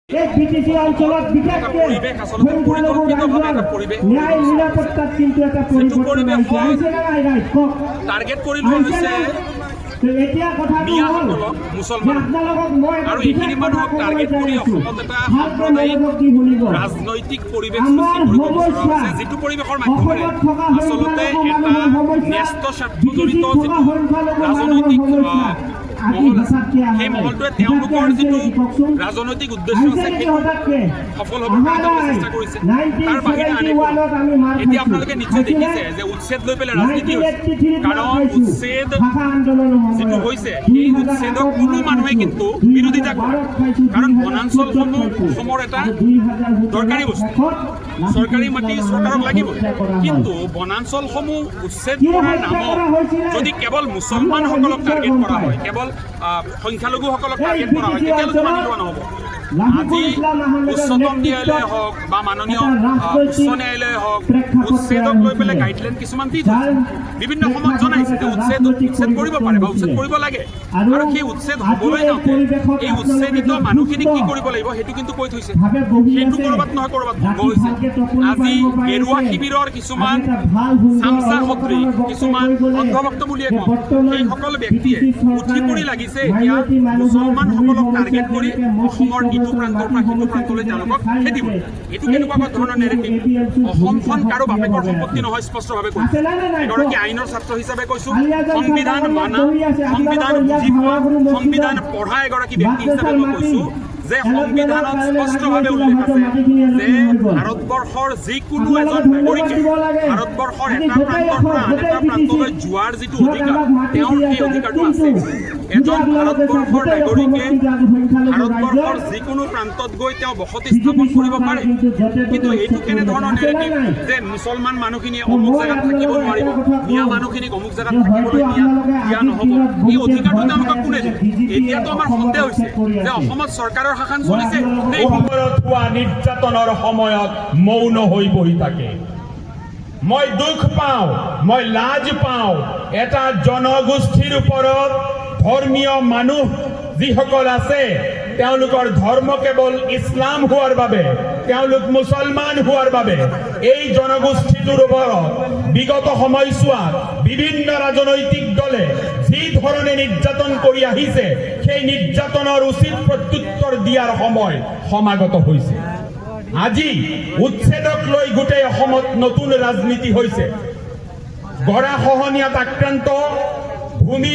এই বিটিসি অঞ্চলত বিশেষকে ন্যায় নিৰাপত্তাত কিন্তু এটা পৰিবৰ্তন আহিছে না নাই ৰাইট কওক টাৰ্গেট কৰি লোৱা হৈছে এতিয়া কথাটো হ'ল মুছলমান আৰু এইখিনি মানুহক টাৰ্গেট কৰি অসমত এটা সাম্প্ৰদায়িক ৰাজনৈতিক পৰিৱেশ সৃষ্টি কৰিব বিচৰা হৈছে যিটো পৰিৱেশৰ মাধ্যমেৰে আচলতে এটা ন্যস্ত স্বাৰ্থ জড়িত যিটো ৰাজনৈতিক মহল আছে সেই মহলটোৱে তেওঁলোকৰ যিটো ৰাজনৈতিক উদ্দেশ্য আছে সেইটো সফল হ'বৰ কাৰণে চেষ্টা কৰিছে তাৰ বাহিৰে আন একো এতিয়া আপোনালোকে নিশ্চয় দেখিছে যে উচ্ছেদ লৈ পেলাই ৰাজনীতি হৈছে কাৰণ উচ্ছেদ যিটো হৈছে সেই উচ্ছেদক কোনো মানুহে কিন্তু বিৰোধিতা কৰে কাৰণ বনাঞ্চলসমূহ অসমৰ এটা দৰকাৰী বস্তু চৰকাৰী মাটি চৰকাৰক লাগিবই কিন্তু বনাঞ্চলসমূহ উচ্ছেদ কৰাৰ নামত যদি কেৱল মুছলমানসকলক টাৰ্গেট কৰা হয় কেৱল সংখ্যালঘুসকলক টাৰ্গেট কৰা হয় তেতিয়াহ'লে মানি লোৱা নহ'ব আজি উচ্চতম ন্যায়ালয়ে হওক বা মাননীয় উচ্চ ন্যায়ালয়ে হওক উচ্ছেদক লৈ পেলাই গাইডলাইন কিছুমান দি থৈছে বিভিন্ন সময়ত জনাইছে যে উচ্ছেদ কৰিব পাৰে বা উচ্ছেদ কৰিব লাগে আৰু সেই উচ্ছেদ হ'বলৈ যাওঁতে এই উচ্ছেদিত মানুহখিনিক কি কৰিব লাগিব সেইটো কিন্তু কৈ থৈছে সেইটো ক'ৰবাত নহয় ক'ৰবাত ভংগ হৈছে আজি গেৰুৱা শিবিৰৰ কিছুমান চামচা সদৃশ কিছুমান অন্ধভক্ত বুলিয়ে কওঁ সেইসকল ব্যক্তিয়ে উঠি পৰি লাগিছে এতিয়া মুছলমানসকলক টাৰ্গেট কৰি অসমৰ ইটো প্ৰান্তৰ পৰা সিটো প্ৰান্তলৈ তেওঁলোকক খেদিব এইটো কেনেকুৱা ধৰণৰ নেৰেটিভ অসমখন কাৰো বাপেকৰ সম্পত্তি নহয় স্পষ্টভাৱে কৈছোঁ এগৰাকী আইনৰ ছাত্ৰ হিচাপে কৈছোঁ সংবিধান মানা সংবিধান বুজি পোৱা সংবিধান পঢ়া এগৰাকী ব্যক্তি হিচাপে মই কৈছোঁ যে সংবিধানত স্পষ্টভাৱে উল্লেখ আছে যে ভাৰতবৰ্ষৰ যিকোনো এজন নাগৰিকে ভাৰতবৰ্ষৰ এটা প্ৰান্তৰ পৰা আন এটা প্ৰান্তলৈ যোৱাৰ যিটো অধিকাৰ তেওঁৰ সেই অধিকাৰটো আছে এজন ভাৰতবৰ্ষৰ নাগৰিকে ভাৰতবৰ্ষৰ যিকোনো প্ৰান্তত গৈ তেওঁ বসতি স্থাপন কৰিব পাৰে কিন্তু এইটো কেনেধৰণৰ নেৰেটিভ যে মুছলমান মানুহখিনিয়ে অমুক জেগাত থাকিব নোৱাৰিব মিয়া মানুহখিনিক অমুক জেগাত থাকিবলৈ দিয়া নহ'ব এই অধিকাৰটো তেওঁলোকক কোনে দিয়ে এতিয়াতো আমাৰ সন্দেহ হৈছে যে অসমত চৰকাৰৰ শাসন চলিছে নিৰ্যাতনৰ সময়ত মৌন হৈ বহি থাকে মই দুখ পাওঁ মই লাজ পাওঁ এটা জনগোষ্ঠীৰ ওপৰত ধৰ্মীয় মানুহ যিসকল আছে তেওঁলোকৰ ধৰ্ম কেৱল ইছলাম হোৱাৰ বাবে তেওঁলোক মুছলমান হোৱাৰ বাবে এই জনগোষ্ঠীটোৰ ওপৰত বিগত সময়ছোৱাত বিভিন্ন ৰাজনৈতিক দলে যি ধৰণে নিৰ্যাতন কৰি আহিছে সেই নিৰ্যাতনৰ উচিত প্ৰত্যুত্তৰ দিয়াৰ সময় সমাগত হৈছে আজি উচ্ছেদক লৈ গোটেই অসমত নতুন ৰাজনীতি হৈছে গৰাখহনীয়াত আক্ৰান্ত ভূমি